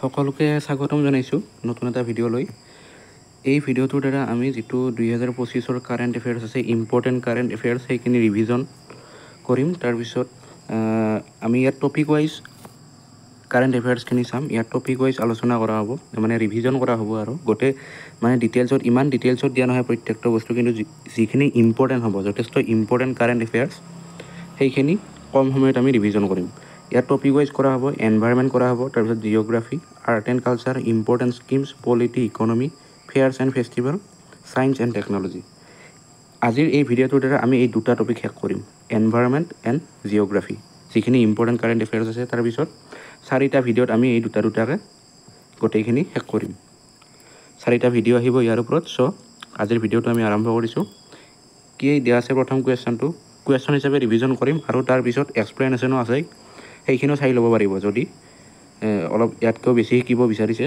সকলোকে স্বাগতম জনাইছোঁ নতুন এটা ভিডিঅ'লৈ। এই ভিডিঅ'টোৰ দ্বাৰা আমি যিটো 2025 কাৰেণ্ট এফেয়াৰ্ছ আছে, ইম্পৰ্টেণ্ট কাৰেণ্ট এফেয়াৰ্ছ, সেইখিনি ৰিভিজন কৰিম। তাৰপিছত আমি ইয়াত টপিক ৱাইজ কাৰেণ্ট এফেয়াৰ্ছখিনি চাম। ইয়াত টপিক ৱাইজ আলোচনা কৰা হ'ব, মানে ৰিভিজন কৰা হ'ব আৰু গোটেই মানে ডিটেইলছত, ইমান ডিটেইলছত দিয়া নহয় প্ৰত্যেকটো বস্তু, কিন্তু যিখিনি ইম্পৰ্টেণ্ট হ'ব, যথেষ্ট ইম্পৰ্টেণ্ট কাৰেণ্ট এফেয়াৰ্ছ, সেইখিনি কম সময়ত আমি ৰিভিজন কৰিম। ইয়াত টপিক ৱাইজ কৰা হ'ব, এনভাইৰনমেণ্ট কৰা হ'ব, তাৰপিছত geography, art and culture, important schemes, polity, economy, fairs and festival, science and technology. আজিৰ এই ভিডিঅ'টোৰ দ্বাৰা আমি এই দুটা টপিক শেষ কৰিম, এনভাইৰনমেণ্ট এণ্ড জিঅ'গ্ৰাফী, যিখিনি ইম্পৰ্টেণ্ট কাৰেণ্ট এফেয়াৰ্ছ আছে। তাৰপিছত 4টা ভিডিঅ'ত আমি এই দুটাকৈ গোটেইখিনি শেষ কৰিম। 4টা ভিডিঅ' আহিব ইয়াৰ ওপৰত। চ' আজিৰ ভিডিঅ'টো আমি আৰম্ভ কৰিছোঁ। কি দিয়া আছে প্ৰথম কুৱেশ্যন হিচাপে ৰিভিজন কৰিম, আৰু তাৰপিছত এক্সপ্লেনেশ্যনো আছে, সেইখিনিও চাই ল'ব পাৰিব যদি অলপ ইয়াতকৈও বেছি শিকিব বিচাৰিছে।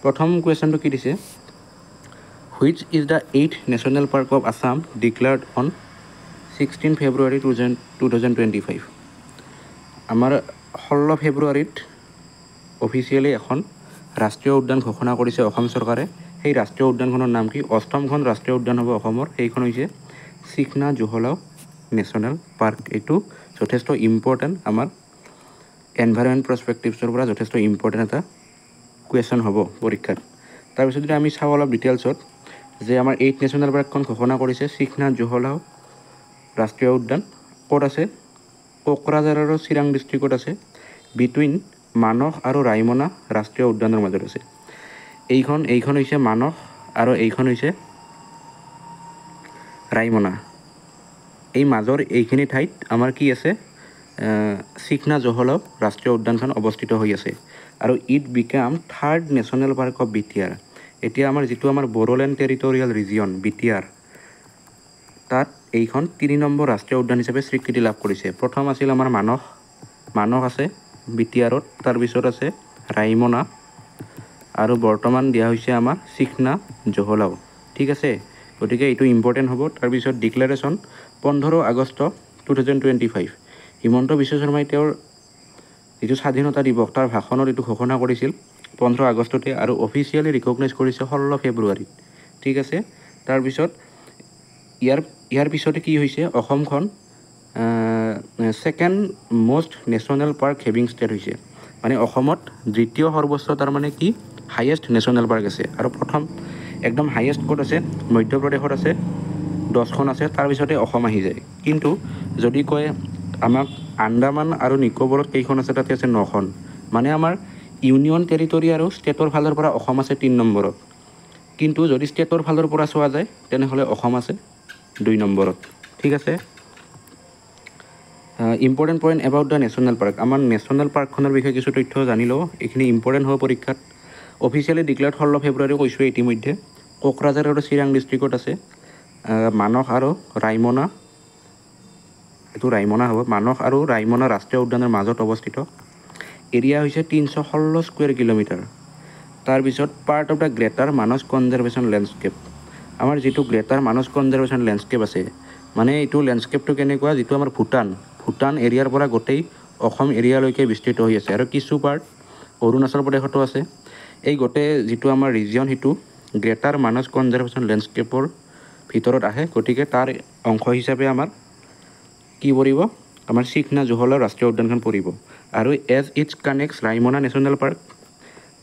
প্ৰথম কুৱেশ্যনটো কি দিছে, which is the 8th national park of Assam declared on 16 ফেব্ৰুৱাৰী 2025। আমাৰ 16 ফেব্ৰুৱাৰীত অফিচিয়েলি এখন ৰাষ্ট্ৰীয় উদ্যান ঘোষণা কৰিছে অসম চৰকাৰে। সেই ৰাষ্ট্ৰীয় উদ্যানখনৰ নাম কি? 8মখন ৰাষ্ট্ৰীয় উদ্যান হ'ব অসমৰ, সেইখন হৈছে চিখনা জোহলাও নেশ্যনেল পাৰ্ক। এইটো যথেষ্ট ইম্পৰ্টেণ্ট, আমাৰ এনভাইৰনমেণ্ট পাৰ্চপেক্টিভছৰ পৰা যথেষ্ট ইম্পৰ্টেণ্ট এটা কুৱেশ্যন হ'ব পৰীক্ষাত। তাৰপিছত যদি আমি চাওঁ অলপ ডিটেইলছত, যে আমাৰ 8th নেশ্যনেল পাৰ্কখন ঘোষণা কৰিছে চিখনা জোহলাও ৰাষ্ট্ৰীয় উদ্যান ক'ত আছে? কোকৰাঝাৰ আৰু চিৰাং ডিষ্ট্ৰিক্টত আছে, বিটুইন মানস আৰু ৰায়মনা ৰাষ্ট্ৰীয় উদ্যানৰ মাজত আছে। এইখন হৈছে মানস আৰু এইখন হৈছে ৰায়মনা। এই মাজৰ এইখিনি ঠাইত আমাৰ কি আছে? চিখনা জোহলাও ৰাষ্ট্ৰীয় উদ্যানখন অৱস্থিত হৈ আছে, আৰু it became 3rd national park of BTR. এতিয়া আমাৰ যিটো আমাৰ বড়োলেণ্ড টেৰিটৰিয়েল ৰিজিয়ন বিটিআৰ, তাত এইখন 3 নম্বৰ ৰাষ্ট্ৰীয় উদ্যান হিচাপে স্বীকৃতি লাভ কৰিছে। প্ৰথম আছিল আমাৰ মানস আছে বিটিআৰত, তাৰপিছত আছে ৰায়মনা, আৰু বৰ্তমান দিয়া হৈছে আমাৰ চিখনা জোহলাও। ঠিক আছে, গতিকে এইটো ইম্পৰ্টেণ্ট হ'ব। তাৰপিছত ডিক্লেৰেশ্যন 15 আগষ্ট 2025, হিমন্ত বিশ্ব শৰ্মাই তেওঁৰ যিটো স্বাধীনতা দিৱস তাৰ ভাষণত এইটো ঘোষণা কৰিছিল 15 আগষ্টতে, আৰু অফিচিয়েলি ৰিকগনাইজ কৰিছে 16 ফেব্ৰুৱাৰীত। ঠিক আছে, তাৰপিছত ইয়াৰ পিছতে কি হৈছে, অসমখন second most national park having state হৈছে, মানে অসমত দ্বিতীয় সৰ্বোচ্চ তাৰমানে কি হায়েষ্ট নেশ্যনেল পাৰ্ক আছে। আৰু প্ৰথম একদম হায়েষ্ট ক'ত আছে? মধ্যপ্ৰদেশত আছে, 10খন আছে, তাৰপিছতে অসম আহি যায়। কিন্তু যদি কয় আমাক আন্দামান আৰু নিকোবৰত কেইখন আছে, তাতে আছে 9খন, মানে আমাৰ ইউনিয়ন টেৰিটৰি আৰু ষ্টেটৰ ফালৰ পৰা অসম আছে 3 নম্বৰত। কিন্তু যদি ষ্টেটৰ ফালৰ পৰা চোৱা যায় তেনেহ'লে অসম আছে 2 নম্বৰত। ঠিক আছে, important point about the national park. আমাৰ নেশ্যনেল পাৰ্কখনৰ বিষয়ে কিছু তথ্য জানি লওঁ, এইখিনি ইম্পৰ্টেণ্ট হ'ব পৰীক্ষাত। অফিচিয়েলি ডিক্লেয়াৰ্ড 16 ফেব্ৰুৱাৰী কৈছোঁ ইতিমধ্যে। কোকৰাঝাৰ আৰু চিৰাং ডিষ্ট্ৰিক্টত আছে, মানস আৰু ৰায়মনা, এইটো ৰায়মনা হ'ব, মানস আৰু ৰায়মনা ৰাষ্ট্ৰীয় উদ্যানৰ মাজত অৱস্থিত। এৰিয়া হৈছে 316 স্কুৱেৰ কিলোমিটাৰ। তাৰপিছত part of the greater Manas conservation landscape. আমাৰ যিটো গ্ৰেটাৰ মানস কনজাৰ্ভেশ্যন লেণ্ডস্কেপ আছে, মানে এইটো লেণ্ডস্কেপটো কেনেকুৱা, যিটো আমাৰ ভূটান এৰিয়াৰ পৰা গোটেই অসম এৰিয়ালৈকে বিস্তৃত হৈ আছে, আৰু কিছু পাৰ্ট অৰুণাচল প্ৰদেশতো আছে। এই গোটেই যিটো আমাৰ ৰিজিয়ন, সেইটো গ্ৰেটাৰ মানস কনজাৰ্ভেশ্যন লেণ্ডস্কেপৰ ভিতৰত আহে। গতিকে তাৰ অংশ হিচাপে আমাৰ কি পৰিব? আমাৰ চিখনা জোহলাও ৰাষ্ট্ৰীয় উদ্যানখন পৰিব। আৰু as its connects Raimona national park,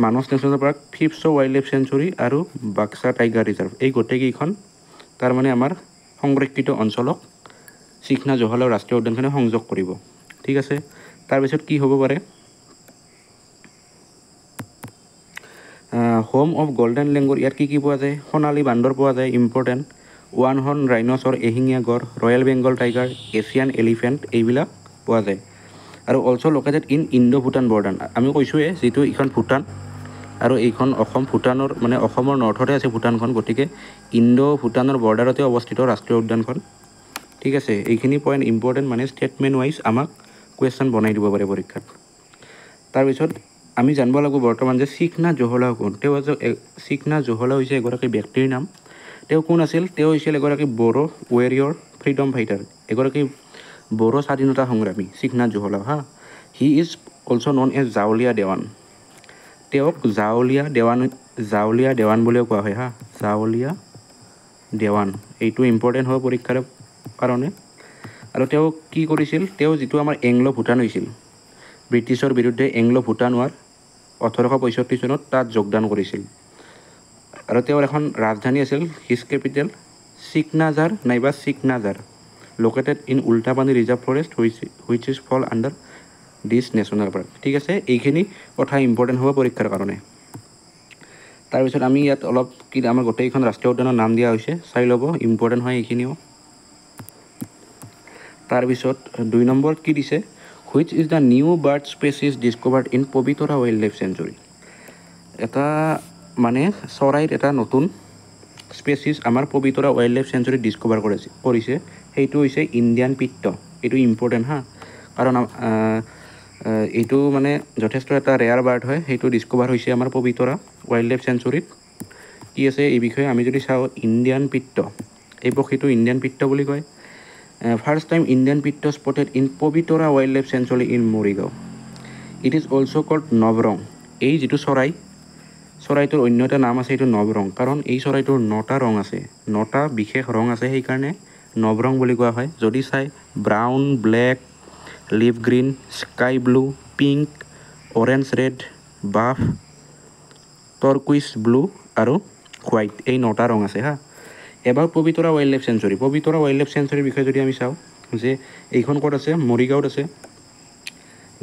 Manas national park, 5th wild life sanctuary আৰু বাক্সা টাইগাৰ ৰিজাৰ্ভ, এই গোটেইকেইখন তাৰমানে আমাৰ সংৰক্ষিত অঞ্চলক চিখনা জোহলাও ৰাষ্ট্ৰীয় উদ্যানখনে সংযোগ কৰিব। ঠিক আছে, তাৰপিছত কি হ'ব পাৰে? হোম অফ গল্ডেন লেংগুৰ, ইয়াত কি পোৱা যায়? সোণালী বান্দৰ পোৱা যায়, ইম্পৰ্টেণ্ট। 1 হৰ্ণ ৰাইন'চৰ, এশিঙীয়া গড়, royal Bengal tiger, Asian elephant, এইবিলাক পোৱা যায়। আৰু also' located in Indo Bhutan border. আমি কৈছোঁৱে যিটো এইখন ভূটান আৰু এইখন অসম, ভূটানৰ মানে অসমৰ নৰ্থতে আছে ভূটানখন, গতিকে ইণ্ডো ভূটানৰ বৰ্ডাৰতে অৱস্থিত ৰাষ্ট্ৰীয় উদ্যানখন। ঠিক আছে, এইখিনি পইণ্ট ইম্পৰ্টেণ্ট, মানে ষ্টেটমেণ্ট ৱাইজ আমাক কুৱেশ্যন বনাই দিব পাৰে পৰীক্ষাত। তাৰপিছত আমি জানিব লাগিব বৰ্তমান যে চিখনা জোহলাও কোন? চিখনা জোহলাও হৈছে এগৰাকী ব্যক্তিৰ নাম। তেওঁ কোন আছিল? তেওঁ হৈছিল এগৰাকী বড়ো ৱেৰিয়ৰ, ফ্ৰীডম ফাইটাৰ, এগৰাকী বড়ো স্বাধীনতা সংগ্ৰামী Sikhna Jwhwlao. He is also' known as Jaolia Dewan. তেওঁক জাৱলীয়া দেৱান বুলিও কোৱা হয় হা, জাৱলীয়া দেৱান। এইটো ইম্পৰ্টেণ্ট হ'ব পৰীক্ষাৰ কাৰণে। আৰু তেওঁ কি কৰিছিল, তেওঁ যিটো আমাৰ এংলো ভুটান হৈছিল, ব্ৰিটিছৰ বিৰুদ্ধে এংলো ভুটান ৱাৰ 1865 চনত তাত যোগদান কৰিছিল। আৰু তেওঁৰ এখন ৰাজধানী আছিল, হিজ কেপিটেল চিকনাজাৰ নাইবা Chiknajhar, located in Ultapani reserve forest which is fall under this national park. ঠিক আছে, এইখিনি কথা ইম্পৰ্টেণ্ট হ'ব পৰীক্ষাৰ কাৰণে। তাৰপিছত আমি ইয়াত অলপ আমাৰ গোটেইখন ৰাষ্ট্ৰীয় উদ্যানৰ নাম দিয়া হৈছে, চাই ল'ব, ইম্পৰ্টেণ্ট হয় এইখিনিও। তাৰপিছত 2 নম্বৰত কি দিছে, which is the new bird species discovered in Pobitora wild life century. এটা মানে চৰাইৰ এটা নতুন স্পেচিছ আমাৰ পবিতৰা ৱাইল্ড লাইফ চেঞ্চুৰীত ডিছকভাৰ কৰিছে, সেইটো হৈছে ইণ্ডিয়ান পিত্ত। এইটো ইম্পৰ্টেণ্ট হা, কাৰণ এইটো মানে যথেষ্ট এটা ৰেয়াৰ বাৰ্ড হয়, সেইটো ডিছকভাৰ হৈছে আমাৰ পবিতৰা ৱাইল্ড লাইফ চেঞ্চুৰীত। কি আছে এই বিষয়ে আমি যদি চাওঁ, ইণ্ডিয়ান পিত্ত, এই পক্ষীটো ইণ্ডিয়ান পিত্ত বুলি কয়। First time Indian pitta spotted in Pobitora wild life sanctuary in Morigaon. It is also' called Naurang. এই যিটো চৰাইটোৰ অন্য এটা নাম আছে, এইটো নৱৰং, কাৰণ এই চৰাইটোৰ 9টা ৰং আছে, 9টা বিশেষ ৰং আছে, সেইকাৰণে নৱৰং বুলি কোৱা হয়। যদি চাই, brown, black, olive green, sky blue, pink, orange red, buff, turquoise blue আৰু হোৱাইট, এই 9টা ৰং আছে হা। এবাৰ Pobitora wild life sanctuary, Pobitora wild life চেঞ্চুৰীৰ বিষয়ে যদি আমি চাওঁ, যে এইখন ক'ত আছে, মৰিগাঁৱত আছে।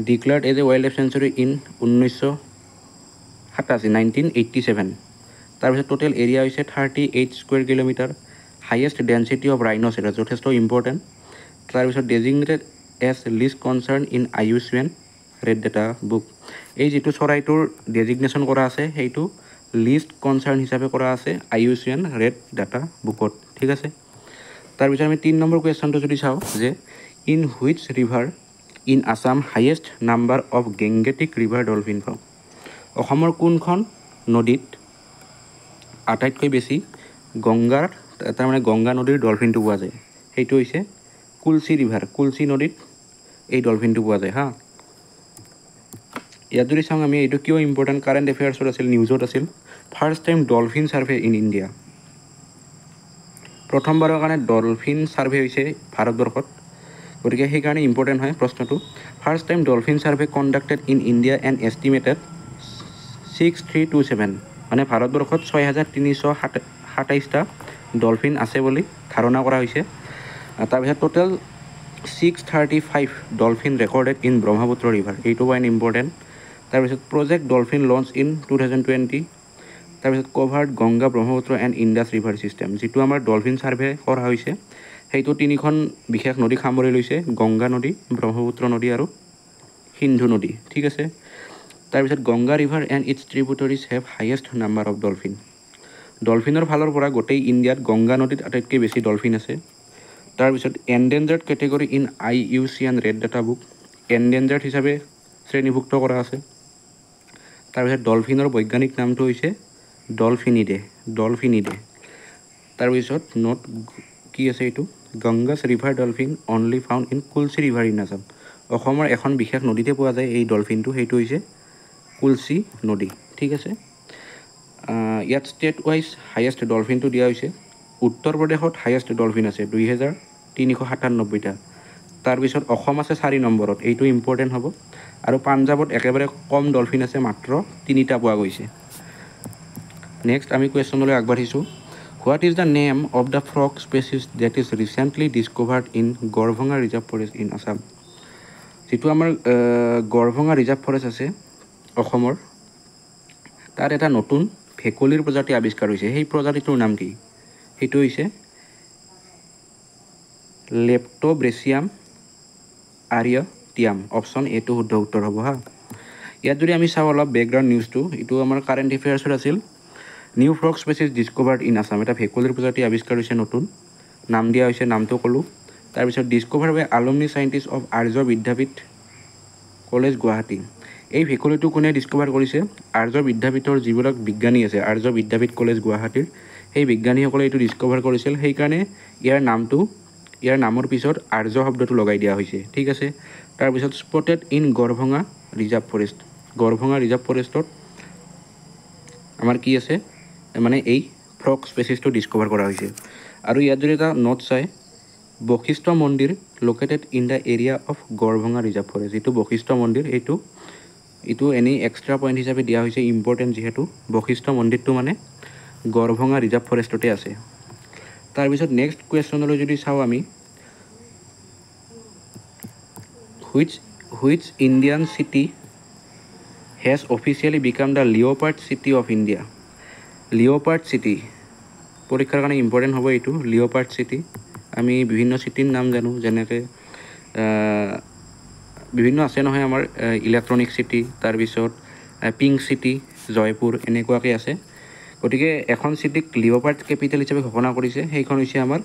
Declared as a wild life sanctuary in 1987। তাৰপিছত টোটেল এৰিয়া হৈছে 38 square kilometre. Highest density of rhinoceros, যথেষ্ট ইম্পৰ্টেণ্ট। তাৰপিছত designated as least concern in IUCN red data book. এই যিটো চৰাইটোৰ ডেজিগনেশ্যন কৰা আছে, সেইটো লিষ্ট কনচাৰ্ণ হিচাপে কৰা আছে IUCN ৰেড ডাটা বুকত। ঠিক আছে, তাৰপিছত আমি 3 নম্বৰ কুৱেশ্যনটো যদি চাওঁ, যে in which river in Assam highest number of gangetic river dolphin found. অসমৰ কোনখন নদীত আটাইতকৈ বেছি গংগা নদীৰ ডলফিনটো পোৱা যায়? সেইটো হৈছে কুলচি ৰিভাৰ, কুলচি নদীত এই ডলফিনটো পোৱা যায় হা। ইয়াত যদি চাওঁ আমি, এইটো কিয় ইম্পৰ্টেণ্ট, কাৰেণ্ট এফেয়াৰ্ছত আছিল, নিউজত আছিল। First time dolphin survey in India. প্ৰথমবাৰৰ কাৰণে ডলফিন ছাৰ্ভে হৈছে ভাৰতবৰ্ষত, গতিকে সেইকাৰণে ইম্পৰ্টেণ্ট হয় প্ৰশ্নটো। First time dolphin survey conducted in India and estimated 6327, মানে ভাৰতবৰ্ষত 6327টা ডলফিন আছে বুলি ধাৰণা কৰা হৈছে। তাৰপিছত total 635 dolphin recorded in Brahmaputra river, এইটো পইণ্ট ইম্পৰ্টেণ্ট। তাৰপিছত প্ৰজেক্ট ডলফিন লঞ্চ ইন 2020। তাৰপিছত covered Ganga, Brahmaputra and Indus river system. যিটো আমাৰ ডলফিন ছাৰ্ভে কৰা হৈছে, সেইটো 3খন বিশেষ নদী সামৰি লৈছে, গংগা নদী, ব্ৰহ্মপুত্ৰ নদী আৰু সিন্ধু নদী। ঠিক আছে, তাৰপিছত Ganga river and its tributaries have highest number of dolphin. ডলফিনৰ ফালৰ পৰা গোটেই ইণ্ডিয়াত গংগা নদীত আটাইতকৈ বেছি ডলফিন আছে। তাৰপিছত endangered category in IUCN red data book, endangered হিচাপে শ্ৰেণীভুক্ত কৰা আছে। তাৰপিছত ডলফিনৰ বৈজ্ঞানিক নামটো হৈছে ডলফিনিডে। তাৰপিছত নোট কি আছে, এইটো Ganges river dolphin only found in Kulsi river in Assam. অসমৰ এখন বিশেষ নদীতে পোৱা যায় এই ডলফিনটো, সেইটো হৈছে কুলচি নদী। ঠিক আছে, ইয়াত ষ্টেট ৱাইজ হাইয়েষ্ট ডলফিনটো দিয়া হৈছে। উত্তৰ প্ৰদেশত হাইয়েষ্ট ডলফিন আছে 2397টা। তাৰপিছত অসম আছে 4 নম্বৰত, এইটো ইম্পৰ্টেণ্ট হ'ব। আৰু পাঞ্জাৱত একেবাৰে কম ডলফিন আছে, মাত্ৰ 3টা পোৱা গৈছে। নেক্সট আমি কুৱেশ্যনলৈ আগবাঢ়িছোঁ। What is the name of the frog species that is recently discovered in Garbhanga reserve forest in Assam. যিটো আমাৰ গড়ভঙা ৰিজাৰ্ভ ফৰেষ্ট আছে অসমৰ, তাত এটা নতুন ভেকুলীৰ প্ৰজাতি আৱিষ্কাৰ হৈছে। সেই প্ৰজাতিটোৰ নাম কি? সেইটো হৈছে লেপ্ট'ব্ৰেচিয়াম আৰিয়টিয়াম। অপশ্যন এটো শুদ্ধ উত্তৰ হ'ব হা। ইয়াত যদি আমি চাওঁ অলপ বেকগ্ৰাউণ্ড নিউজটো, এইটো আমাৰ কাৰেণ্ট এফেয়াৰ্ছত আছিল। New frog species discovered in Assam, এটা ভেকুলীৰ প্ৰজাতি আৱিষ্কাৰ হৈছে নতুন, নাম দিয়া হৈছে, নামটো ক'লোঁ। তাৰপিছত discover by alumni scientist of Arya Vidyapeeth college Guwahati. এই ভেকুলীটো কোনে ডিছকভাৰ কৰিছে? আৰ্য বিদ্যাপীঠৰ যিবিলাক বিজ্ঞানী আছে, আৰ্য বিদ্যাপীঠ কলেজ গুৱাহাটীৰ সেই বিজ্ঞানীসকলে এইটো ডিছকভাৰ কৰিছিল, সেইকাৰণে ইয়াৰ নামৰ পিছত আৰ্য শব্দটো লগাই দিয়া হৈছে। ঠিক আছে, তাৰপিছত spotted in Garbhanga reserve forest. Garbhanga reserve ফৰেষ্টত আমাৰ কি আছে মানে এই ফ্ৰগ স্পেচিছটো ডিস্কভাৰ কৰা হৈছে আৰু ইয়াত যদি এটা নোট চাই বশিষ্ঠ মন্দিৰ located in the area of Garbhanga reserve forest যিটো বশিষ্ঠ মন্দিৰ এইটো এনেই এক্সট্ৰা পইণ্ট হিচাপে দিয়া হৈছে ইম্পৰ্টেণ্ট যিহেতু বশিষ্ঠ মন্দিৰটো মানে গড়ভঙা ৰিজাৰ্ভ ফৰেষ্টতে আছে তাৰপিছত নেক্সট কুৱেশ্যনলৈ যদি চাওঁ আমি which Indian city has officially become the leopard city of India leopard city পৰীক্ষাৰ কাৰণে ইম্পৰ্টেণ্ট হ'ব এইটো leopard city আমি বিভিন্ন চিটিৰ নাম জানো যেনেকৈ বিভিন্ন আছে নহয় আমাৰ ইলেক্ট্ৰনিক চিটি তাৰপিছত পিংক চিটি জয়পুৰ এনেকুৱাকৈ আছে গতিকে এখন চিটিক লিঅ'পাৰ্ড কেপিটেল হিচাপে ঘোষণা কৰিছে সেইখন হৈছে আমাৰ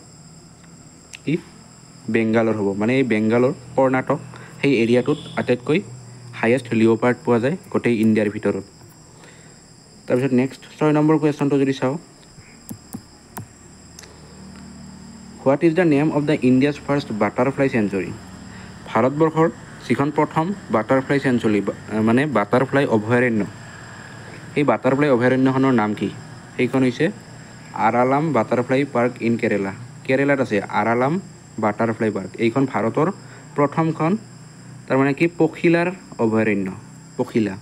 বেংগালোৰ হ'ব মানে এই বেংগালোৰ কৰ্ণাটক সেই এৰিয়াটোত আটাইতকৈ হাইয়েষ্ট লিঅ'পাৰ্ড পোৱা যায় গোটেই ইণ্ডিয়াৰ ভিতৰত তাৰপিছত নেক্সট 6 নম্বৰ কুৱেশ্যনটো যদি চাওঁ what is the name of the India's first butterfly sanctuary ভাৰতবৰ্ষৰ যিখন প্ৰথম বাটাৰফ্লাই চেঞ্চুৰী মানে বাটাৰফ্লাই অভয়াৰণ্য সেই বাটাৰফ্লাই অভয়াৰণ্যখনৰ নাম কি সেইখন হৈছে আৰালাম বাটাৰফ্লাই পাৰ্ক ইন কেৰেলাত আছে আৰালাম বাটাৰফ্লাই পাৰ্ক এইখন ভাৰতৰ প্ৰথমখন তাৰমানে কি পখিলাৰ অভয়াৰণ্য পখিলা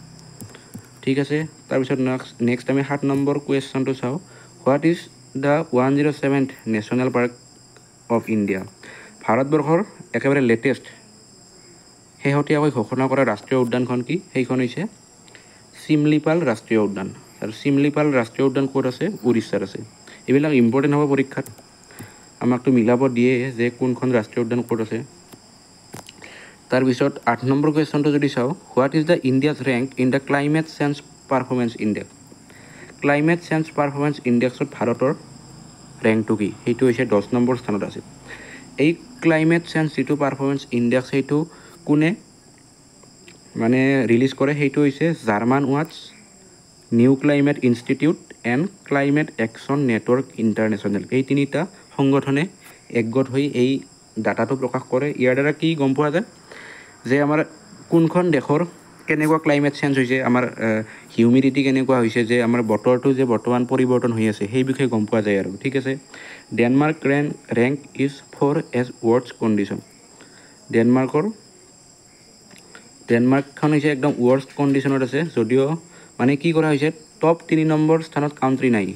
ঠিক আছে তাৰপিছত নেক্সট আমি 7 নম্বৰ কুৱেশ্যনটো চাওঁ what is the 107th national park of India ভাৰতবৰ্ষৰ একেবাৰে লেটেষ্ট শেহতীয়াকৈ ঘোষণা কৰা ৰাষ্ট্ৰীয় উদ্যানখন কি সেইখন হৈছে চিমলিপাল ৰাষ্ট্ৰীয় উদ্যান আৰু চিমলিপাল ৰাষ্ট্ৰীয় উদ্যান ক'ত আছে উৰিষ্যাত আছে এইবিলাক ইম্পৰ্টেণ্ট হ'ব পৰীক্ষাত আমাকতো মিলাব দিয়ে যে কোনখন ৰাষ্ট্ৰীয় উদ্যান ক'ত আছে তাৰপিছত 8 নম্বৰ কুৱেশ্যনটো যদি চাওঁ what is the India's rank in the climate change performance ইণ্ডেক্সত ভাৰতৰ ৰেংকটো কি সেইটো হৈছে 10 নম্বৰ স্থানত আছে এই ক্লাইমেট চেঞ্জ যিটো পাৰফৰ্মেঞ্চ ইণ্ডেক্স সেইটো কোনে মানে ৰিলিজ কৰে সেইটো হৈছে জাৰ্মান ৱাটছ new climate institute and climate action network international এই তিনিটা সংগঠনে একগোট হৈ এই ডাটাটো প্ৰকাশ কৰে ইয়াৰ দ্বাৰা কি গম পোৱা যায় যে আমাৰ কোনখন দেশৰ কেনেকুৱা ক্লাইমেট চেঞ্জ হৈছে আমাৰ হিউমিডিটি কেনেকুৱা হৈছে যে আমাৰ বতৰটো যে বৰ্তমান পৰিৱৰ্তন হৈ আছে সেই বিষয়ে গম পোৱা যায় আৰু ঠিক আছে Denmark rank is 4 as world's condition ডেনমাৰ্কখন হৈছে একদম ৱৰ্ষ্ট কণ্ডিশ্যনত আছে যদিও মানে কি কৰা হৈছে টপ 3 নম্বৰ স্থানত কাউণ্ট্ৰি নাই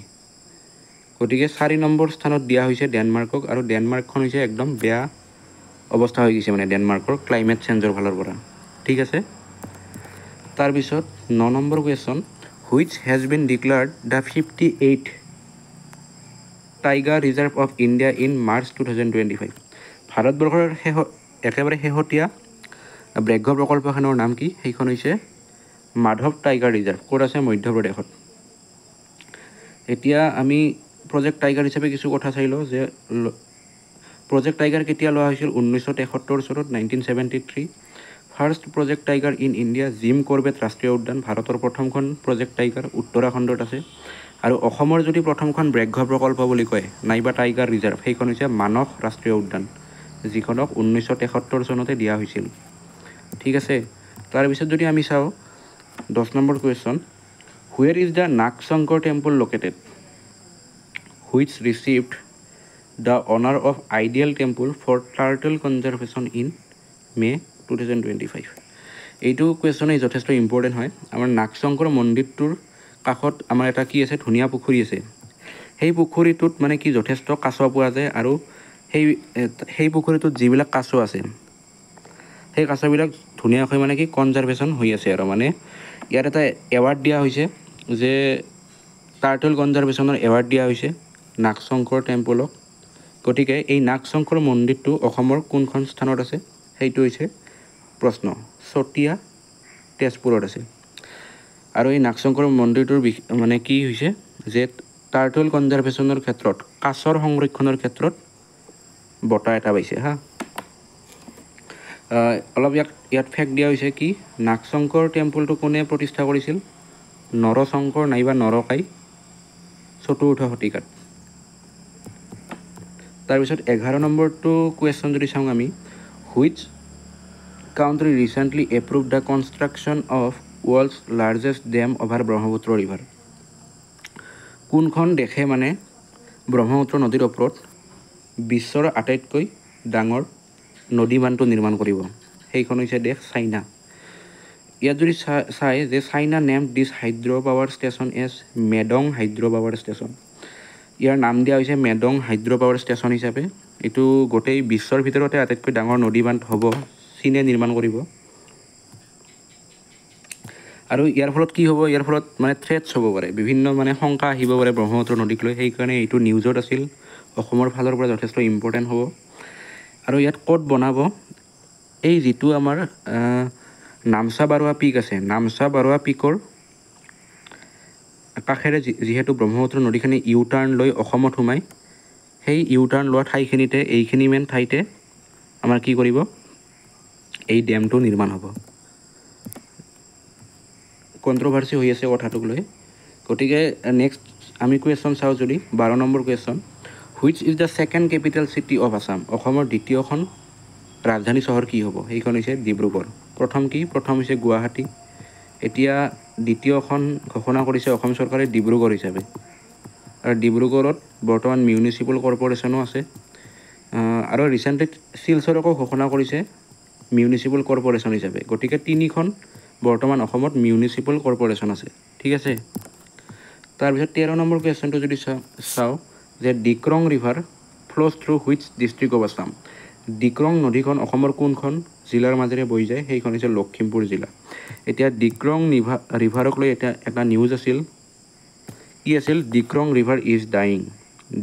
গতিকে 4 নম্বৰ স্থানত দিয়া হৈছে ডেনমাৰ্কক আৰু ডেনমাৰ্কখন হৈছে একদম বেয়া অৱস্থা হৈ গৈছে মানে ডেনমাৰ্কৰ ক্লাইমেট চেঞ্জৰ ফালৰ পৰা ঠিক আছে তাৰপিছত 9 number question which has been declared the 58th tiger reserve of India in March 2025 ভাৰতবৰ্ষৰ একেবাৰে শেহতীয়া ব্যাঘ্ৰ প্ৰকল্পখনৰ নাম কি সেইখন হৈছে মাধৱ টাইগাৰ ৰিজাৰ্ভ ক'ত আছে মধ্যপ্ৰদেশত এতিয়া আমি প্ৰজেক্ট টাইগাৰ হিচাপে কিছু কথা চাই লওঁ যে প্ৰজেক্ট টাইগাৰ কেতিয়া লোৱা হৈছিল 1973 চনত 1973 first project tiger in India Jim Corbett ৰাষ্ট্ৰীয় উদ্যান ভাৰতৰ প্ৰথমখন প্ৰজেক্ট টাইগাৰ উত্তৰাখণ্ডত আছে আৰু অসমৰ যদি প্ৰথমখন ব্যাঘ্ৰ প্ৰকল্প বুলি কয় নাইবা টাইগাৰ ৰিজাৰ্ভ সেইখন হৈছে মানস ৰাষ্ট্ৰীয় উদ্যান যিখনক 1973 চনতে দিয়া হৈছিল ঠিক আছে তাৰপিছত যদি আমি চাওঁ 10 number question where is the Nagshankar temple located which received the honour of ideal temple for turtle conservation in May 2025 এইটো কুৱেশ্যনেই যথেষ্ট ইম্পৰ্টেণ্ট হয় আমাৰ নাগশংকৰ মন্দিৰটোৰ কাষত আমাৰ এটা কি আছে ধুনীয়া পুখুৰী আছে সেই পুখুৰীটোত মানে কি যথেষ্ট কাছ পোৱা যায় আৰু সেই পুখুৰীটোত যিবিলাক কাছ আছে সেই কাছবিলাক ধুনীয়াকৈ মানে কি কনজাৰ্ভেশ্যন হৈ আছে আৰু মানে ইয়াত এটা এৱাৰ্ড দিয়া হৈছে যে টাৰ্টল কনজাৰ্ভেশ্যনৰ এৱাৰ্ড দিয়া হৈছে নাগশংকৰ টেম্পলক গতিকে এই নাগশংকৰ মন্দিৰটো অসমৰ কোনখন স্থানত আছে সেইটো হৈছে প্ৰশ্ন চতিয়া তেজপুৰত আছে আৰু এই নাগশংকৰ মন্দিৰটোৰ মানে কি হৈছে যে টাৰ্টল কনজাৰ্ভেশ্যনৰ ক্ষেত্ৰত কাছৰ সংৰক্ষণৰ ক্ষেত্ৰত বঁটা এটা পাইছে হা অলপ ইয়াত ফেক্ট দিয়া হৈছে কি নাগশংকৰ টেম্পলটো কোনে প্ৰতিষ্ঠা কৰিছিল নৰশংকৰ নাইবা নৰকাই 4ৰ্থ শতিকাত তাৰপিছত 11 নম্বৰটো কুৱেশ্যন যদি চাওঁ আমি which country recently approve the construction of world's largest dam over Brahmaputra river কোনখন দেশে মানে ব্ৰহ্মপুত্ৰ নদীৰ ওপৰত বিশ্বৰ আটাইতকৈ ডাঙৰ নদী বান্ধটো নিৰ্মাণ কৰিব? সেইখন হৈছে দেশ চাইনা। ইয়াত যদি চাই যে China name this hydro' power station as Medog hydro' power station. ইয়াৰ নাম দিয়া হৈছে মেডং হাইড্ৰ' পাৱাৰ ষ্টেচন হিচাপে। এইটো গোটেই বিশ্বৰ ভিতৰতে আটাইতকৈ ডাঙৰ নদী বান্ধ হ'ব, চীনে নিৰ্মাণ কৰিব। আৰু ইয়াৰ ফলত কি হ'ব? ইয়াৰ ফলত মানে থ্ৰেটছ হ'ব পাৰে, বিভিন্ন মানে শংকা আহিব পাৰে ব্ৰহ্মপুত্ৰ নদীক লৈ। সেইকাৰণে এইটো নিউজত আছিল, অসমৰ ফালৰ পৰা যথেষ্ট ইম্পৰ্টেণ্ট হ'ব। আৰু ইয়াত ক'ত বনাব? এই যিটো আমাৰ নামচা বাৰুৱা পিক আছে, নামচা বাৰুৱা পিকৰ কাষেৰে যিহেতু ব্ৰহ্মপুত্ৰ নদীখিনি ইউ টাৰ্ণ লৈ অসমত সোমায়, সেই ইউ টাৰ্ণ লোৱা ঠাইখিনিতে এইখিনি মেইন ঠাইতে আমাৰ কি কৰিব? এই ডেমটো নিৰ্মাণ হ'ব। কণ্ট্ৰভাৰ্চি হৈ আছে কথাটোক লৈ। গতিকে নেক্সট আমি কুৱেশ্যন চাওঁ যদি 12 number question, which is the second capital city of Assam? অসমৰ দ্বিতীয়খন ৰাজধানী চহৰ কি হ'ব? সেইখন হৈছে ডিব্ৰুগড়। প্ৰথম কি? প্ৰথম হৈছে গুৱাহাটী। এতিয়া দ্বিতীয়খন ঘোষণা কৰিছে অসম চৰকাৰে ডিব্ৰুগড় হিচাপে। আৰু ডিব্ৰুগড়ত বৰ্তমান মিউনিচিপেল কৰ্প'ৰেশ্যনো আছে। আৰু ৰিচেণ্টলি শিলচৰকো ঘোষণা কৰিছে মিউনিচিপেল কৰ্প'ৰেশ্যন হিচাপে। গতিকে তিনিখন বৰ্তমান অসমত মিউনিচিপেল কৰ্প'ৰেশ্যন আছে। ঠিক আছে। তাৰপিছত 13 নম্বৰ কুৱেশ্যনটো যদি চাওঁ যে Dikrong river flows through which district of Assam? Dikrong নদীখন অসমৰ কোনখন জিলাৰ মাজেৰে বৈ যায়? সেইখন হৈছে লখিমপুৰ জিলা। এতিয়া ডিক্ৰং ৰিভাৰক লৈ এটা নিউজ আছিল। কি আছিল? Dikrong river is dying.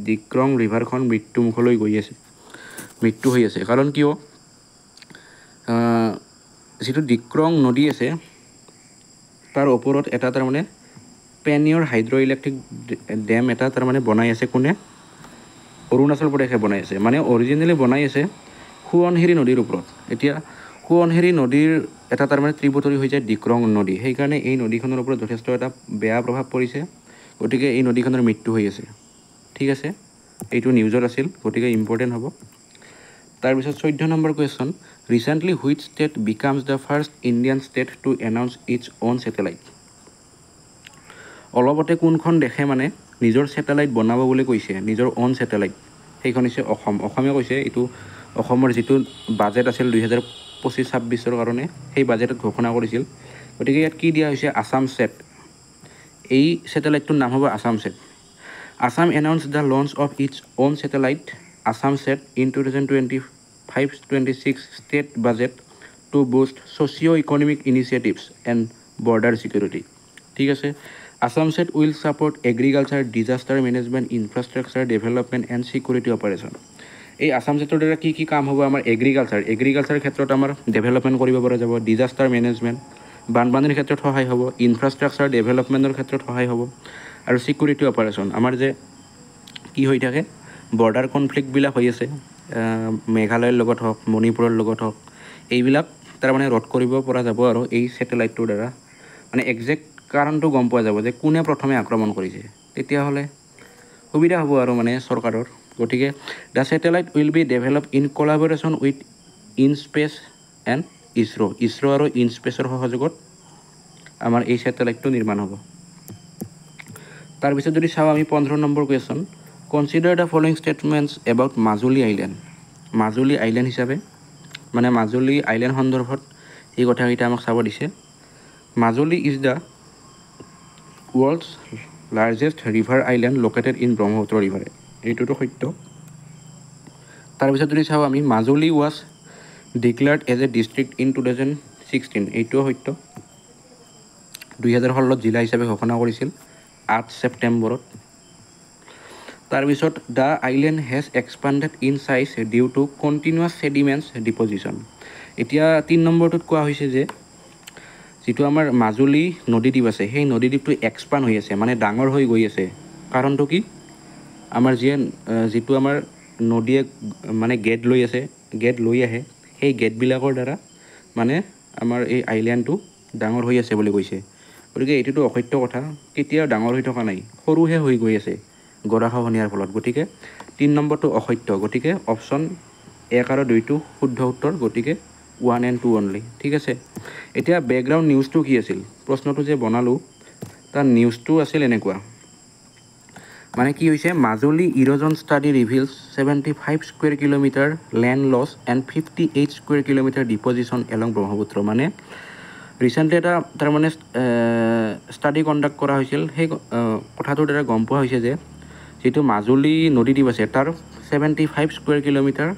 Dikrong ৰিভাৰখন মৃত্যুমুখলৈ গৈ আছে, মৃত্যু হৈ আছে। কাৰণ কিয়? যিটো ডিক্ৰং নদী আছে তাৰ ওপৰত এটা তাৰমানে পেনিয়ৰ হাইড্ৰ' ইলেক্ট্ৰিক ডেম এটা তাৰমানে বনাই আছে। কোনে? অৰুণাচল প্ৰদেশে বনাই আছে। মানে অৰিজিনেলি বনাই আছে সোৱণশিৰি নদীৰ ওপৰত। এতিয়া সোৱণশিৰি নদীৰ এটা তাৰমানে ত্ৰিপুটৰি হৈ যায় ডিক্ৰং নদী। সেইকাৰণে এই নদীখনৰ ওপৰত যথেষ্ট এটা বেয়া প্ৰভাৱ পৰিছে। গতিকে এই নদীখনৰ মৃত্যু হৈ আছে। ঠিক আছে, এইটো নিউজত আছিল, গতিকে ইম্পৰ্টেণ্ট হ'ব। তাৰপিছত 14 number question, recently which state becomes the first Indian state to announce its own satellite? অলপতে কোনখন দেশে মানে নিজৰ ছেটেলাইট বনাব বুলি কৈছে, নিজৰ অ'ন ছেটেলাইট? সেইখন হৈছে অসম। অসমে কৈছে এইটো অসমৰ যিটো বাজেট আছিল 2025-26 কাৰণে, সেই বাজেটত ঘোষণা কৰিছিল। গতিকে ইয়াত কি দিয়া হৈছে? আছাম ছেট। এই ছেটেলাইটটোৰ নাম হ'ব Assam Sat. Assam announce the launch of its own satellite Assam Sat in 2025-26 state budget to boost socio' economic initiatives and border security. ঠিক আছে। Assam Sat will support agriculture, disaster management, infrastructure development and security operation. এই আছাম ছেটৰ দ্বাৰা কি কি কাম হ'ব? আমাৰ agriculture ক্ষেত্ৰত আমাৰ ডেভেলপমেণ্ট কৰিব পৰা যাব। ডিজাষ্টাৰ মেনেজমেণ্ট, বানপানীৰ ক্ষেত্ৰত সহায় হ'ব। ইনফ্ৰাষ্ট্ৰাকচাৰ ডেভেলপমেণ্টৰ ক্ষেত্ৰত সহায় হ'ব। আৰু ছিকিউৰিটি অপাৰেশ্যন, আমাৰ যে কি হৈ থাকে বৰ্ডাৰ কনফ্লিক্টবিলাক হৈ আছে, মেঘালয়ৰ লগত হওক, মণিপুৰৰ লগত হওক, এইবিলাক তাৰমানে ৰোধ কৰিব পৰা যাব আৰু এই ছেটেলাইটটোৰ দ্বাৰা। মানে একজেক্ট কাৰণটো গম পোৱা যাব যে কোনে প্ৰথমে আক্ৰমণ কৰিছে। তেতিয়াহ'লে সুবিধা হ'ব আৰু মানে চৰকাৰৰ। গতিকে the satellite will be develop in collaboration with INSPACe and ISRO' আৰু ইনস্পেচৰ সহযোগত আমাৰ এই ছেটেলাইটটো নিৰ্মাণ হ'ব। তাৰপিছত যদি চাওঁ আমি 15 number question, consider the following statements about Majuli island. Majuli island হিচাপে মানে মাজুলী আইলেণ্ড সন্দৰ্ভত এই কথাকেইটা আমাক চাব দিছে। Majuli is the world's largest river island located in Brahmaputra river. এইটোতো সত্য। তাৰপিছত যদি চাওঁ আমি, Majuli was declared as a district in 2016। এইটোও সত্য। 2016 জিলা হিচাপে ঘোষণা কৰিছিল 8 ছেপ্টেম্বৰত। তাৰপিছত the island has expanded in size due to continuous sediments deposition. এতিয়া 3 নম্বৰটোত কোৱা হৈছে যে যিটো আমাৰ মাজুলী নদীদ্বীপ আছে, সেই নদীদ্বীপটো এক্সপাণ্ড হৈ আছে, মানে ডাঙৰ হৈ গৈ আছে। কাৰণটো কি? আমাৰ যিটো আমাৰ নদীয়ে মানে গেট লৈ আহে, সেই গেটবিলাকৰ দ্বাৰা মানে আমাৰ এই আইলেণ্ডটো ডাঙৰ হৈ আছে বুলি কৈছে। গতিকে এইটোতো অসত্য কথা, কেতিয়াও ডাঙৰ হৈ থকা নাই, সৰুহে হৈ গৈ আছে গৰাখহনীয়াৰ ফলত। গতিকে 3 নম্বৰটো অসত্য। গতিকে অপশ্যন 1 আৰু 2টো শুদ্ধ উত্তৰ। গতিকে 1 and 2 অনলি। ঠিক আছে। এতিয়া বেকগ্ৰাউণ্ড নিউজটো কি আছিল? প্ৰশ্নটো যে বনালোঁ তাৰ নিউজটো আছিল এনেকুৱা, মানে কি হৈছে Majuli erosion study reveals 75 square kilometre land loss and 58 square kilometre deposition along Brahmaputra মানে ৰিচেণ্টলি এটা তাৰমানে ষ্টাডি কণ্ডাক্ট কৰা হৈছিল সেই কথাটোৰ দ্বাৰা গম পোৱা হৈছে যে যিটো মাজুলী নদীদ্বীপ আছে তাৰ 75 স্কুৱেৰ কিলোমিটাৰ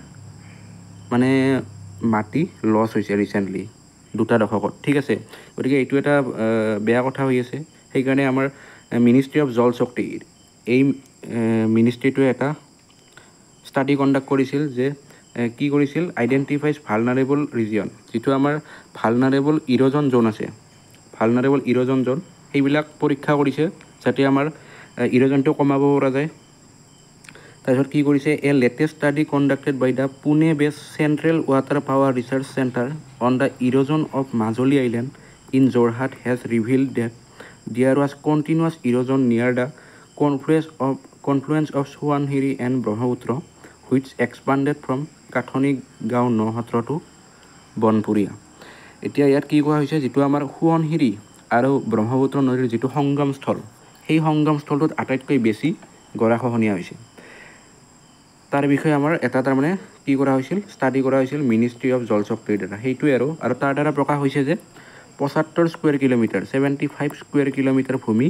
মানে মাটি লছ হৈছে ৰিচেণ্টলি 2 দশকত ঠিক আছে গতিকে এইটো এটা বেয়া কথা হৈ আছে সেইকাৰণে আমাৰ মিনিষ্ট্ৰি অফ জল শক্তি এই মিনিষ্ট্ৰিটোৱে এটা ষ্টাডি কণ্ডাক্ট কৰিছিল যে কি কৰিছিল আইডেণ্টিফাইজ ভালনাৰেবল ৰিজিয়ন যিটো আমাৰ ভালনাৰেবল ইৰোজন জ'ন আছে ভালনাৰেবল ইৰোজন জ'ন সেইবিলাক পৰীক্ষা কৰিছে যাতে আমাৰ ইৰোজনটো কমাব পৰা যায় তাৰপিছত কি কৰিছে a latest study conducted by the Pune based central water power research centre on the erosion of Majuli island in Jorhat has revealed that there was continuous erosion near the confluence of Sowanhiri and Brahmaputra, which expanded from Kathani Gaon Nasatra to বনপুৰীয়া এতিয়া ইয়াত কি কোৱা হৈছে যিটো আমাৰ সোৱণশিৰি আৰু ব্ৰহ্মপুত্ৰ নদীৰ যিটো সংগমস্থল সেই সংগমস্থলটোত আটাইতকৈ বেছি গৰাখহনীয়া হৈছে তাৰ বিষয়ে আমাৰ এটা তাৰমানে কি কৰা হৈছিল ষ্টাডি কৰা হৈছিল মিনিষ্ট্ৰি অফ জল শক্তিৰ দ্বাৰা সেইটোৱে আৰু তাৰ দ্বাৰা প্ৰকাশ হৈছে যে 75 স্কুৱেৰ কিলোমিটাৰ 75 স্কুৱেৰ কিলোমিটাৰ ভূমি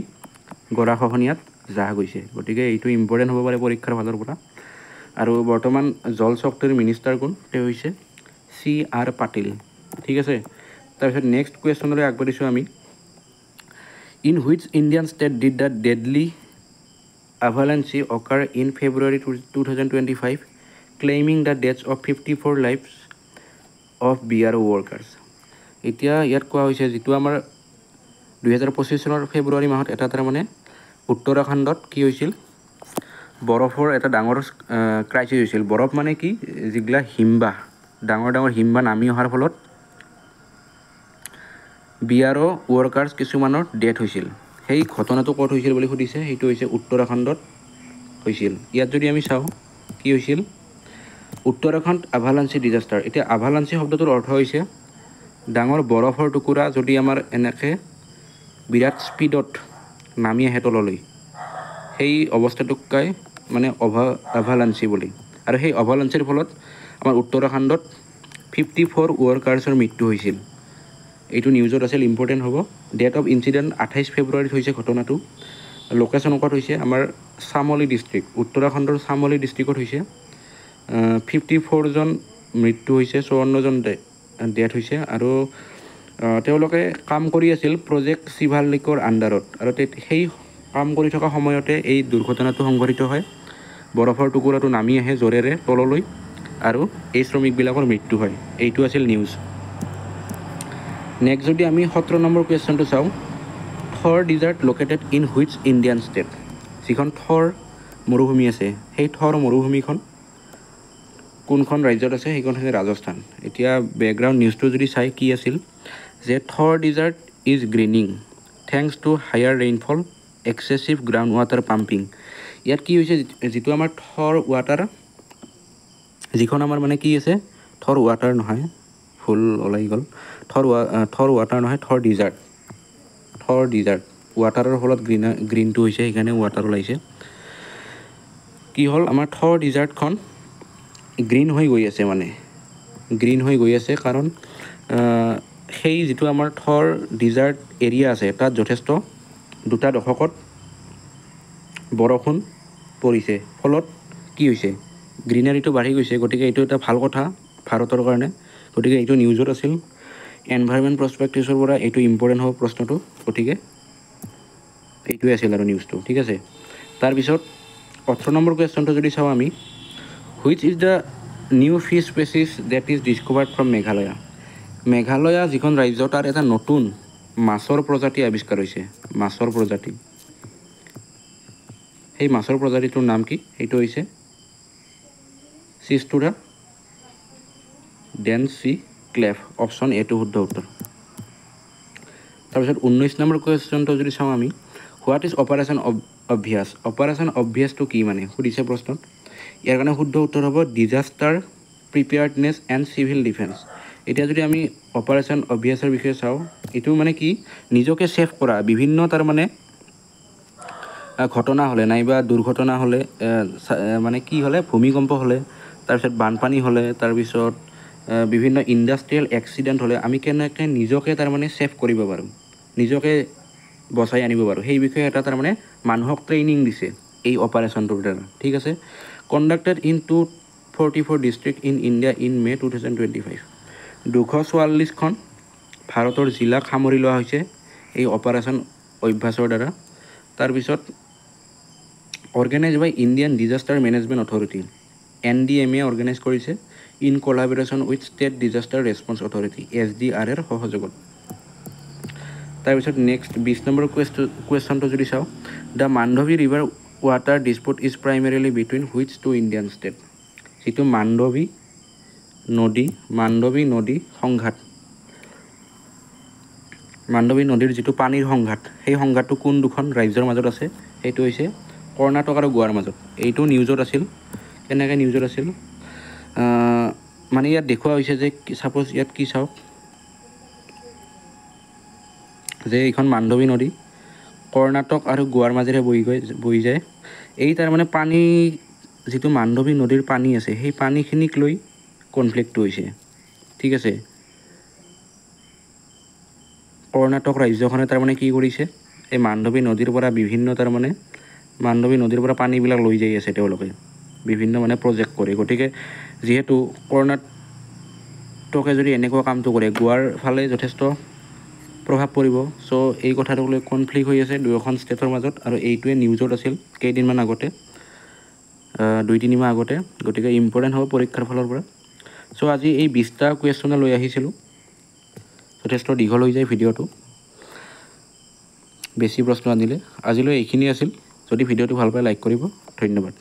গৰাখহনীয়াত যাহ গৈছে গতিকে এইটো ইম্পৰ্টেণ্ট হ'ব পাৰে পৰীক্ষাৰ ফালৰ পৰা আৰু বৰ্তমান জল শক্তিৰ মিনিষ্টাৰ কোন তেওঁ হৈছে CR পাটিল ঠিক আছে তাৰপিছত নেক্সট কুৱেশ্যনলৈ আগবাঢ়িছোঁ আমি in which Indian state did the deadly avalanche occur in February 2025 claiming the deaths of 54 lives of BRO workers এতিয়া ইয়াত কোৱা হৈছে যিটো আমাৰ 2025 চনৰ ফেব্ৰুৱাৰী মাহত এটা তাৰমানে উত্তৰাখণ্ডত কি হৈছিল বৰফৰ এটা ডাঙৰ ক্ৰাইচিছ হৈছিল বৰফ মানে কি যিগলা হিমবাহ ডাঙৰ ডাঙৰ হিমবাহ নামি অহাৰ ফলত BRO ৱৰ্কাৰ্ছ কিছুমানৰ ডেথ হৈছিল সেই ঘটনাটো ক'ত হৈছিল বুলি সুধিছে সেইটো হৈছে উত্তৰাখণ্ডত হৈছিল ইয়াত যদি আমি চাওঁ কি হৈছিল উত্তৰাখণ্ড আভালাঞ্চি ডিজাষ্টাৰ এতিয়া আভালাঞ্চি শব্দটোৰ অৰ্থ হৈছে ডাঙৰ বৰফৰ টুকুৰা যদি আমাৰ এনেকৈ বিৰাট স্পীডত নামি আহে তললৈ সেই অৱস্থাটোকাই মানে আভালাঞ্চি বুলি আৰু সেই আভালাঞ্চিৰ ফলত আমাৰ উত্তৰাখণ্ডত 54 ৱৰ্কাৰ্ছৰ মৃত্যু হৈছিল এইটো নিউজত আছিল ইম্পৰ্টেণ্ট হ'ব ডেট অফ ইনচিডেণ্ট 28 ফেব্ৰুৱাৰীত হৈছে ঘটনাটো লোকেশ্যন ক'ত হৈছে আমাৰ চামলি ডিষ্ট্ৰিক্ট উত্তৰাখণ্ডৰ চামলি ডিষ্ট্ৰিক্টত হৈছে 54 জন মৃত্যু হৈছে 54 জন ডেথ হৈছে আৰু তেওঁলোকে কাম কৰি আছিল প্ৰজেক্ট শিৱালিকৰ আণ্ডাৰত আৰু সেই কাম কৰি থকা সময়তে এই দুৰ্ঘটনাটো সংঘটিত হয় বৰফৰ টুকুৰাটো নামি আহে জোৰেৰে তললৈ আৰু এই শ্ৰমিকবিলাকৰ মৃত্যু হয় এইটো আছিল নিউজ নেক্সট যদি আমি 17 নম্বৰ কুৱেশ্যনটো চাওঁ থৰ desert located in which Indian state যিখন থৰ মৰুভূমি আছে সেই থৰ মৰুভূমিখন কোনখন ৰাজ্যত আছে সেইখন হৈছে ৰাজস্থান এতিয়া বেকগ্ৰাউণ্ড নিউজটো যদি চাই কি আছিল যে Thar desert is greening thanks to higher rainfall excessive ground water pumping ইয়াত কি হৈছে যিটো আমাৰ থৰ ৱাটাৰ যিখন আমাৰ মানে কি আছে থৰ ৱাটাৰ নহয় ফুল ওলাই গ'ল থৰ ৱাটাৰ নহয় থৰ ডিজাৰ্ট ৱাটাৰৰ ফলত গ্ৰীণটো হৈছে সেইকাৰণে ৱাটাৰ ওলাইছে কি হ'ল আমাৰ থৰ ডিজাৰ্টখন গ্ৰীণ হৈ গৈ আছে মানে গ্ৰীণ হৈ গৈ আছে কাৰণ সেই যিটো আমাৰ থৰ ডিজাৰ্ট এৰিয়া আছে তাত যথেষ্ট 2 দশকত বৰষুণ পৰিছে ফলত কি হৈছে গ্ৰীনাৰীটো বাঢ়ি গৈছে গতিকে এইটো এটা ভাল কথা ভাৰতৰ কাৰণে গতিকে এইটো নিউজত আছিল এনভাইৰনমেণ্ট প্ৰস্পেক্টিভছৰ পৰা এইটো ইম্পৰ্টেণ্ট হ'ব প্ৰশ্নটো গতিকে এইটোৱে আছিল আৰু নিউজটো ঠিক আছে তাৰপিছত 18 নম্বৰ কুৱেশ্যনটো যদি চাওঁ আমি which is the new fish species that is discovered from Meghalaya যিখন ৰাজ্য তাৰ এটা নতুন মাছৰ প্ৰজাতি আৱিষ্কাৰ হৈছে মাছৰ প্ৰজাতি সেই মাছৰ প্ৰজাতিটোৰ নাম কি এইটো হৈছে চিষ্টুৰা ডেন্সি ক্লেফ অপশ্যন এটো শুদ্ধ উত্তৰ তাৰপিছত 19 নম্বৰ কুৱেশ্যনটো যদি চাওঁ আমি হোৱাট ইজ অপাৰেশ্যন অবভিয়াছটো কি মানে সুধিছে প্ৰশ্নত ইয়াৰ কাৰণে শুদ্ধ উত্তৰ হ'ব ডিজাষ্টাৰ প্ৰিপেয়াৰ্ডনেছ এণ্ড চিভিল ডিফেন্স এতিয়া যদি আমি অপাৰেশ্যন অবভিয়াছৰ বিষয়ে চাওঁ এইটো মানে কি নিজকে ছেভ কৰা বিভিন্ন তাৰ মানে ঘটনা হ'লে নাইবা দুৰ্ঘটনা হ'লে মানে কি হ'লে ভূমিকম্প হ'লে তাৰপিছত বানপানী হ'লে তাৰপিছত বিভিন্ন ইণ্ডাষ্ট্ৰিয়েল এক্সিডেণ্ট হ'লে আমি কেনেকৈ নিজকে তাৰমানে ছেভ কৰিব পাৰোঁ, নিজকে বচাই আনিব পাৰোঁ, সেই বিষয়ে এটা তাৰমানে মানুহক ট্ৰেইনিং দিছে এই অপাৰেশ্যনটোৰ দ্বাৰা। ঠিক আছে, conducted in 244 district in India in May 2025। 244খন ভাৰতৰ জিলাক সামৰি লোৱা হৈছে এই অপাৰেশ্যন অভ্যাসৰ দ্বাৰা। তাৰপিছত অৰ্গেনাইজ বাই Indian disaster management authority, NDMA organise কৰিছে in collaboration with state disaster response authority SDRৰ সহযোগত। তাৰপিছত নেক্সট 20 নম্বৰ কুৱেশ্যনটো যদি চাওঁ, the Mandvi river water ডিছপুট is primarily between which two Indian state. যিটো মাণ্ডৱী নদী সংঘাত, মাণ্ডৱী নদীৰ যিটো পানীৰ সংঘাত, সেই সংঘাতটো কোন দুখন ৰাজ্যৰ মাজত আছে, সেইটো হৈছে কৰ্ণাটক আৰু গোৱাৰ মাজত। এইটো নিউজত আছিল। কেনেকৈ নিউজত আছিল মানে ইয়াত দেখুওৱা হৈছে যে ছাপ'জ ইয়াত কি চাওক যে এইখন মাণ্ডৱী নদী কৰ্ণাটক আৰু গোৱাৰ মাজেৰে বহি যায়। এই তাৰমানে পানী যিটো মাণ্ডৱী নদীৰ পানী আছে সেই পানীখিনিক লৈ কনফ্লিক্টটো হৈছে। ঠিক আছে, কৰ্ণাটক ৰাজ্যখনে তাৰমানে কি কৰিছে, এই মাণ্ডৱী নদীৰ পৰা বিভিন্ন তাৰমানে মাণ্ডৱী নদীৰ পৰা পানীবিলাক লৈ যাই আছে তেওঁলোকে বিভিন্ন মানে প্ৰজেক্ট কৰি। গতিকে যিহেতু কৰ্ণাটকে যদি এনেকুৱা কামটো কৰে, গোৱাৰ ফালে যথেষ্ট প্ৰভাৱ পৰিব। চ' এই কথাটোক লৈ কনফ্লিক্ট হৈ আছে দুয়োখন ষ্টেটৰ মাজত, আৰু এইটোৱে নিউজত আছিল কেইদিনমান আগতে, 2-3 মাহ আগতে। গতিকে ইম্পৰ্টেণ্ট হ'ব পৰীক্ষাৰ ফালৰ পৰা। চ' আজি এই 20টা কুৱেশ্যনে লৈ আহিছিলোঁ। যথেষ্ট দীঘল হৈ যায় ভিডিঅ'টো, বেছি প্ৰশ্ন আনিলে। আজিলৈ এইখিনি আছিল। যদি ভিডিঅ'টো ভাল পায় লাইক কৰিব। ধন্যবাদ।